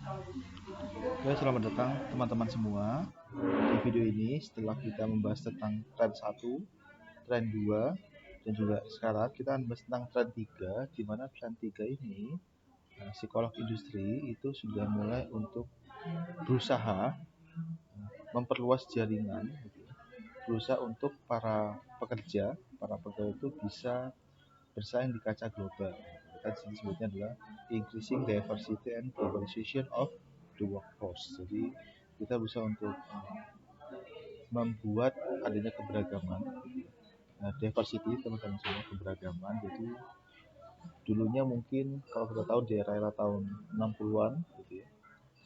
Oke, selamat datang teman-teman semua. Di video ini setelah kita membahas tentang tren 1, tren 2, dan juga sekarang kita akan membahas tentang tren 3, di mana tren 3 ini psikolog industri itu sudah mulai untuk berusaha memperluas jaringan gitu ya. Berusaha untuk para pekerja itu bisa bersaing di kaca global. Kita disebutnya adalah increasing diversity and globalization of the workforce. Jadi kita bisa untuk membuat adanya keberagaman gitu ya. Nah, diversity teman-teman semua, keberagaman. Jadi dulunya mungkin kalau kita tahu di era-era tahun 60-an gitu ya,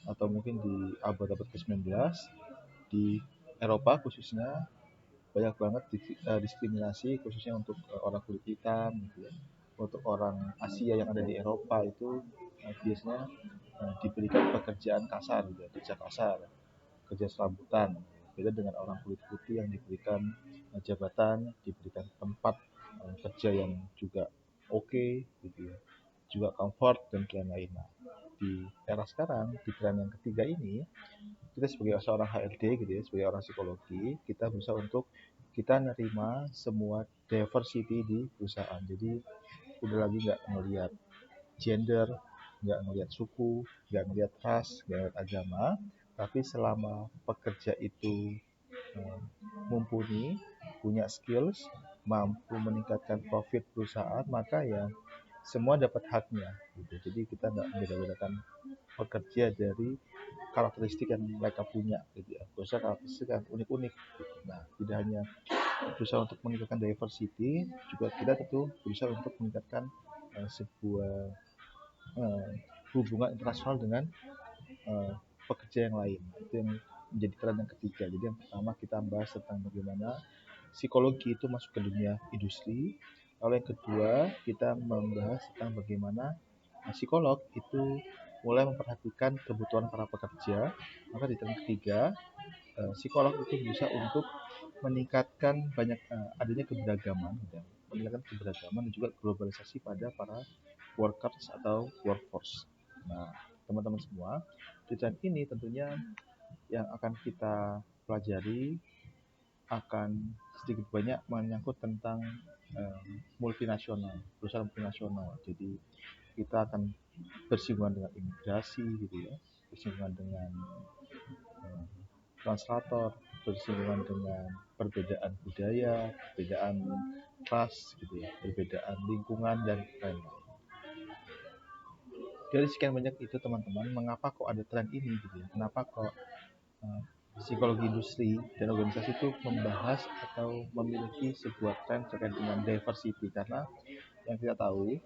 atau mungkin di abad-abad ke-19 di Eropa khususnya banyak banget diskriminasi khususnya untuk orang kulit hitam gitu ya. Untuk orang Asia yang ada di Eropa itu biasanya diberikan pekerjaan kasar gitu ya, kerja kasar, kerja serabutan. Beda dengan orang kulit putih yang diberikan jabatan, diberikan tempat kerja yang juga oke gitu ya, juga comfort dan lain-lain. Nah, di era sekarang, di tren yang ketiga ini, kita sebagai seorang HRD gitu ya, sebagai orang psikologi, kita bisa untuk kita nerima semua diversity di perusahaan. Jadi udah lagi nggak ngelihat gender, nggak ngelihat suku, nggak ngelihat ras, nggak ngelihat agama, tapi selama pekerja itu mumpuni, punya skills, mampu meningkatkan profit perusahaan, maka ya semua dapat haknya gitu. Jadi kita nggak beda-bedakan pekerja dari karakteristik yang mereka punya gitu ya. Berusaha karakteristik yang unik-unik gitu. Nah, tidak hanya berusaha untuk meningkatkan diversity, juga kita tentu berusaha untuk meningkatkan sebuah uh, hubungan internasional dengan uh, pekerja yang lain. Itu yang menjadi tren yang ketiga. Jadi yang pertama kita bahas tentang bagaimana psikologi itu masuk ke dunia industri. Lalu yang kedua kita membahas tentang bagaimana psikolog itu mulai memperhatikan kebutuhan para pekerja. Maka di tren ketiga psikolog itu bisa untuk meningkatkan adanya keberagaman dan meningkatkan keberagaman dan juga globalisasi pada para workers atau workforce. Nah, teman-teman semua, di tren ini tentunya yang akan kita pelajari akan sedikit banyak menyangkut tentang multinasional, perusahaan multinasional. Jadi kita akan bersinggungan dengan imigrasi gitu ya, bersinggungan dengan eh, translator, bersinggungan dengan perbedaan budaya, perbedaan ras gitu ya, perbedaan lingkungan dan lain-lain. Dari sekian banyak itu teman-teman, mengapa kok ada tren ini gitu ya? Kenapa kok uh, psikologi industri dan organisasi itu membahas atau memiliki sebuah tren terkait dengan diversity? Karena yang kita tahu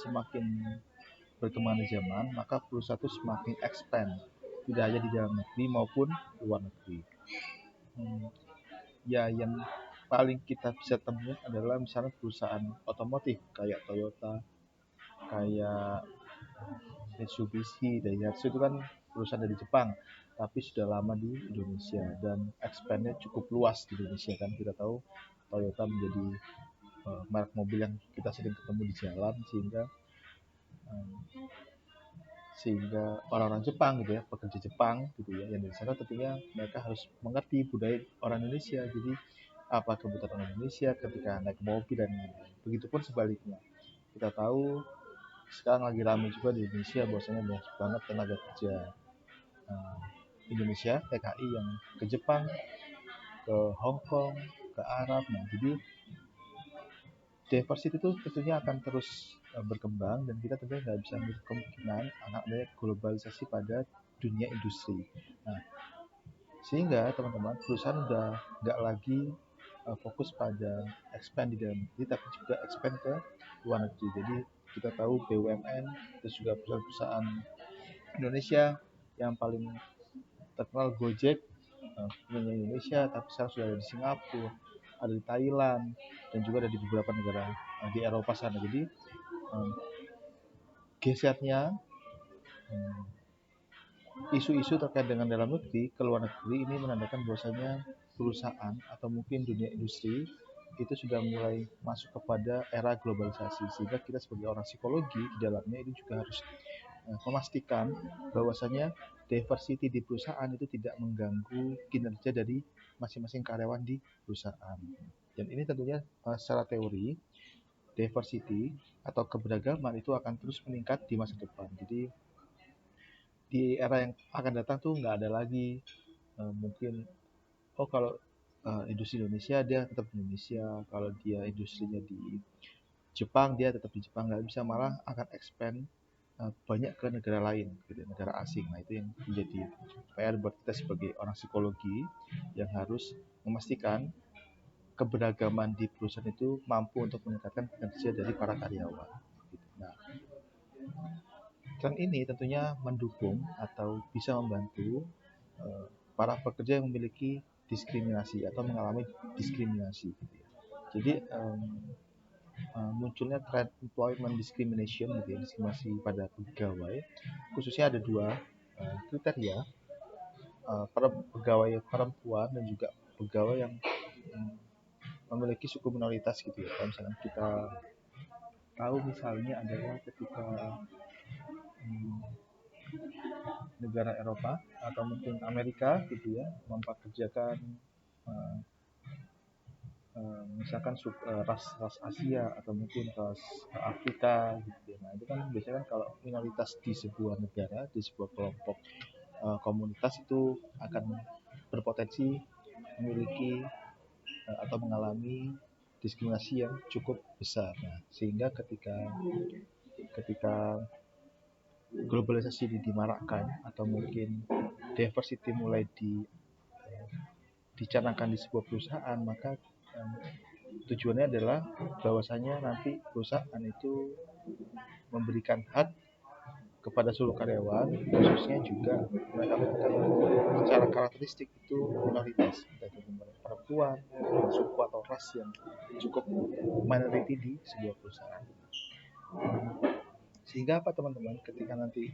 semakin berkembangnya zaman, maka perusahaan itu semakin expand, tidak hanya di dalam negeri maupun luar negeri. Ya yang paling kita bisa temukan adalah misalnya perusahaan otomotif kayak Toyota, kayak Mitsubishi, Daihatsu itu kan perusahaan dari Jepang, tapi sudah lama di Indonesia dan expandnya cukup luas di Indonesia kan. Kita tahu Toyota menjadi merek mobil yang kita sering ketemu di jalan sehingga orang-orang Jepang gitu ya, pekerja Jepang gitu ya, yang di sana tentunya mereka harus mengerti budaya orang Indonesia. Jadi apa kebutuhan orang Indonesia ketika naik mobil dan begitupun sebaliknya. Kita tahu sekarang lagi ramai juga di Indonesia bahwasanya banyak banget tenaga kerja uh, Indonesia TKI yang ke Jepang, ke Hong Kong, ke Arab. Nah, jadi diversity itu tentunya akan terus berkembang dan kita tentunya nggak bisa menutup kemungkinan akan adanya globalisasi pada dunia industri. Nah, sehingga teman-teman perusahaan udah nggak lagi fokus pada expand di dalam negeri tapi juga expand ke luar negeri. Jadi kita tahu BUMN terus juga perusahaan-perusahaan Indonesia yang paling terkenal Gojek punya Indonesia tapi sekarang sudah ada di Singapura, ada di Thailand dan juga ada di beberapa negara di Eropa sana. Jadi gesernya isu-isu terkait dengan dalam negeri ke luar negeri ini menandakan bahwasanya perusahaan atau mungkin dunia industri itu sudah mulai masuk kepada era globalisasi, sehingga kita sebagai orang psikologi di dalamnya ini juga harus memastikan bahwasanya diversity di perusahaan itu tidak mengganggu kinerja dari masing-masing karyawan di perusahaan. Dan ini tentunya secara teori diversity atau keberagaman itu akan terus meningkat di masa depan. Jadi di era yang akan datang tuh nggak ada lagi mungkin kalau industri Indonesia dia tetap di Indonesia, kalau dia industrinya di Jepang dia tetap di Jepang, nggak bisa, malah akan expand banyak ke negara lain, gitu, negara asing. Nah itu yang menjadi PR buat kita sebagai orang psikologi yang harus memastikan keberagaman di perusahaan itu mampu untuk meningkatkan kinerja dari para karyawan. Gitu. Nah, tren ini tentunya mendukung atau bisa membantu para pekerja yang memiliki diskriminasi atau mengalami diskriminasi. Gitu ya. Jadi munculnya tren employment discrimination, gitu ya, diskriminasi pada pegawai, khususnya ada dua kriteria, para pegawai perempuan dan juga pegawai yang memiliki suku minoritas, gitu ya. Kalau misalnya kita tahu misalnya adalah ketika negara Eropa atau mungkin Amerika, gitu ya, mempekerjakan misalkan ras Asia atau mungkin ras Afrika, gitu ya. Nah itu kan biasanya kan kalau minoritas di sebuah negara, di sebuah kelompok komunitas itu akan berpotensi memiliki atau mengalami diskriminasi yang cukup besar. Nah, sehingga ketika globalisasi dimarakkan atau mungkin diversity mulai dicanangkan di sebuah perusahaan, maka tujuannya adalah bahwasanya nanti perusahaan itu memberikan hak kepada seluruh karyawan, khususnya juga mereka secara karakteristik itu minoritas, entah itu perempuan, suku atau ras yang cukup minority di sebuah perusahaan. Sehingga apa teman-teman, ketika nanti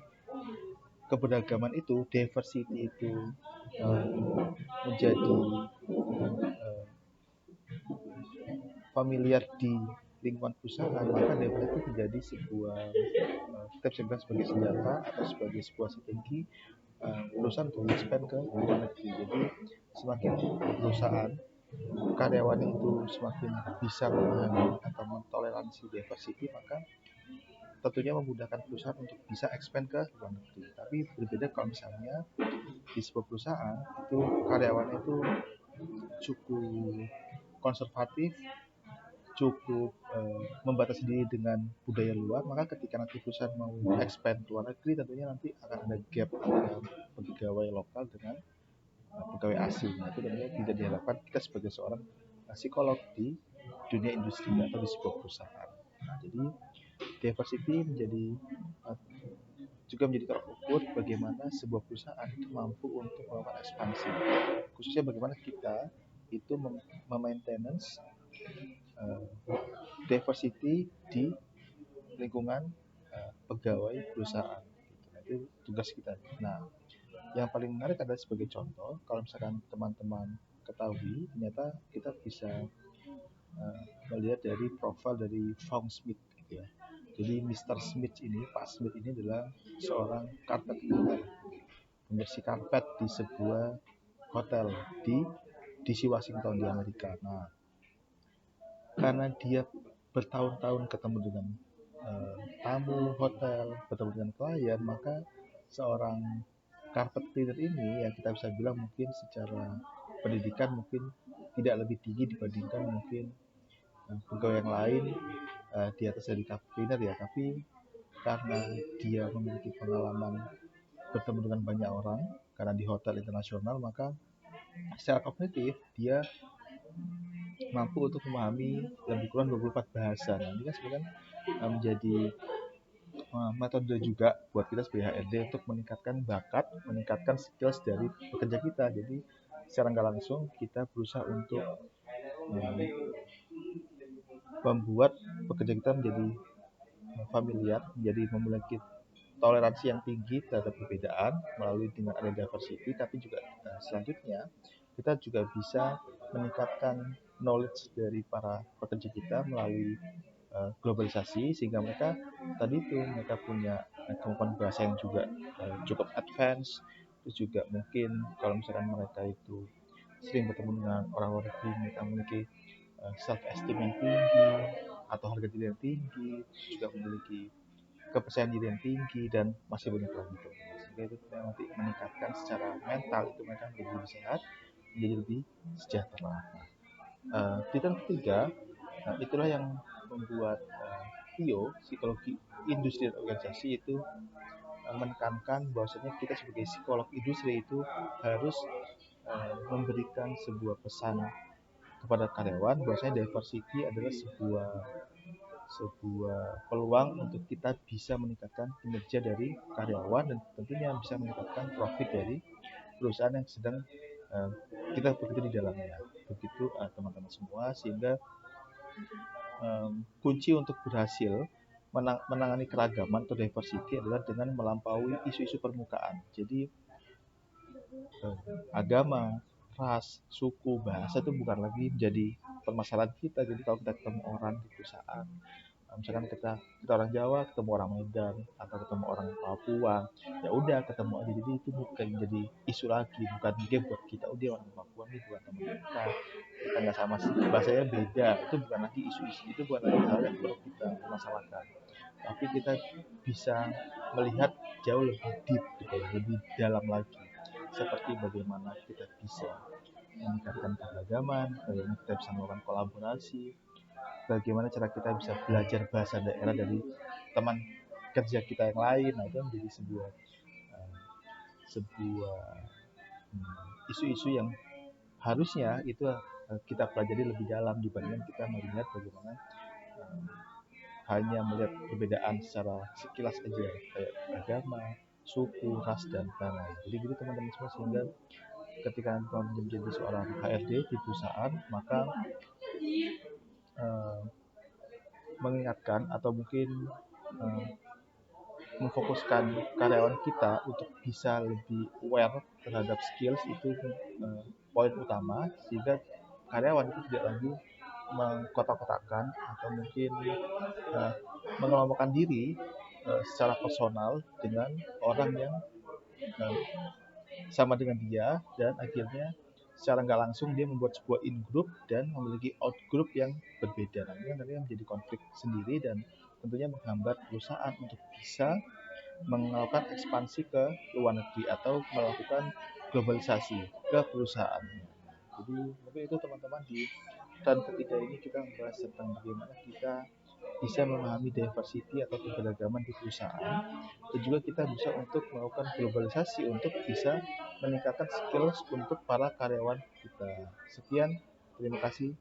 keberagaman itu, diversity itu menjadi familiar di lingkungan perusahaan, maka diversity itu menjadi sebuah kita bisa bilang sebagai senjata atau sebagai sebuah strategi perusahaan untuk expand ke luar negeri. Jadi semakin perusahaan karyawannya itu semakin bisa memahami atau mentoleransi diversity, maka tentunya memudahkan perusahaan untuk bisa expand ke luar negeri. Tapi berbeda kalau misalnya di sebuah perusahaan itu karyawannya itu cukup konservatif, cukup membatasi diri dengan budaya luar, maka ketika nanti perusahaan mau expand ke luar negeri, tentunya nanti akan ada gap antara pegawai lokal dengan pegawai asing. Nah, itu tentunya tidak diharapkan kita sebagai seorang psikolog di dunia industri atau di sebuah perusahaan. Nah, jadi diversity juga menjadi tolak ukur bagaimana sebuah perusahaan itu mampu untuk melakukan ekspansi, khususnya bagaimana kita itu memaintenance diversity di lingkungan pegawai perusahaan. Nah, itu tugas kita. Nah, yang paling menarik adalah sebagai contoh, kalau misalkan teman-teman ketahui, ternyata kita bisa melihat dari profil dari Fong Smith, gitu ya. Jadi Mr. Smith ini, Pak Smith ini adalah seorang carpet cleaner, pembersih karpet di sebuah hotel di DC Washington di Amerika. Nah, karena dia bertahun-tahun ketemu dengan tamu hotel, bertemu dengan klien, maka seorang carpet cleaner ini ya kita bisa bilang mungkin secara pendidikan mungkin tidak lebih tinggi dibandingkan mungkin pegawai yang lain di atas dari carpet cleaner ya, tapi karena dia memiliki pengalaman bertemu dengan banyak orang karena di hotel internasional, maka secara kognitif dia mampu untuk memahami lebih kurang 24 bahasa. Nah, ini kan sebenarnya menjadi metode juga buat kita sebagai HRD untuk meningkatkan bakat, meningkatkan skills dari pekerja kita. Jadi secara nggak langsung kita berusaha untuk membuat pekerja kita menjadi familiar, menjadi memiliki toleransi yang tinggi terhadap perbedaan melalui dengan ada diversity, tapi juga selanjutnya kita juga bisa meningkatkan knowledge dari para pekerja kita melalui globalisasi, sehingga mereka tadi itu mereka punya kemampuan bahasa yang juga cukup advance. Terus juga mungkin kalau misalkan mereka itu sering bertemu dengan orang-orang negeri, mereka memiliki self esteem yang tinggi atau harga diri yang tinggi, juga memiliki kepercayaan diri yang tinggi, dan masih banyak lagi teman-teman. Sehingga itu nanti meningkatkan secara mental, itu mereka menjadi lebih sehat, menjadi lebih sejahtera. Titel ketiga, itulah yang membuat PIO, psikologi industri dan organisasi, itu menekankan bahwasanya kita sebagai psikolog industri itu harus memberikan sebuah pesan kepada karyawan bahwasanya diversity adalah sebuah peluang untuk kita bisa meningkatkan kinerja dari karyawan, dan tentunya bisa meningkatkan profit dari perusahaan yang sedang kita bekerja di dalamnya. Begitu teman-teman semua, sehingga kunci untuk berhasil menangani keragaman atau diversity adalah dengan melampaui isu-isu permukaan. Jadi agama, ras, suku, bahasa itu bukan lagi menjadi permasalahan kita. Jadi kalau kita ketemu orang di perusahaan, misalkan kita orang Jawa ketemu orang Medan atau ketemu orang Papua, ya udah ketemu aja. Jadi itu bukan jadi isu lagi, bukan game buat kita. Oh, dia orang Papua nih, bukan teman kita nggak sama sih, bahasanya beda. Itu bukan lagi isu-isu, itu bukan lagi hal yang perlu kita masalahkan, tapi kita bisa melihat jauh lebih deep gitu, lebih dalam lagi, seperti bagaimana kita bisa meningkatkan keberagaman, bagaimana kita bisa melakukan kolaborasi, bagaimana cara kita bisa belajar bahasa daerah dari teman kerja kita yang lain. Nah, itu menjadi sebuah isu-isu yang harusnya itu kita pelajari lebih dalam dibandingkan kita melihat bagaimana hanya melihat perbedaan secara sekilas aja, kayak agama, suku, ras, dan lain-lain. Jadi gitu teman-teman semua, sehingga ketika teman menjadi seorang HRD di perusahaan, maka mengingatkan atau mungkin memfokuskan karyawan kita untuk bisa lebih aware terhadap skills itu poin utama, sehingga karyawan itu tidak lagi mengkotak-kotakan atau mungkin mengelompokkan diri secara personal dengan orang yang sama dengan dia, dan akhirnya secara nggak langsung dia membuat sebuah in group dan memiliki out group yang berbeda. Nanti menjadi konflik sendiri, dan tentunya menghambat perusahaan untuk bisa melakukan ekspansi ke luar negeri atau melakukan globalisasi ke perusahaannya. Jadi mungkin itu teman-teman, di tahun ketiga ini kita membahas tentang bagaimana kita bisa memahami diversity atau keberagaman di perusahaan, dan juga kita bisa untuk melakukan globalisasi untuk bisa meningkatkan skills untuk para karyawan kita. Sekian, terima kasih.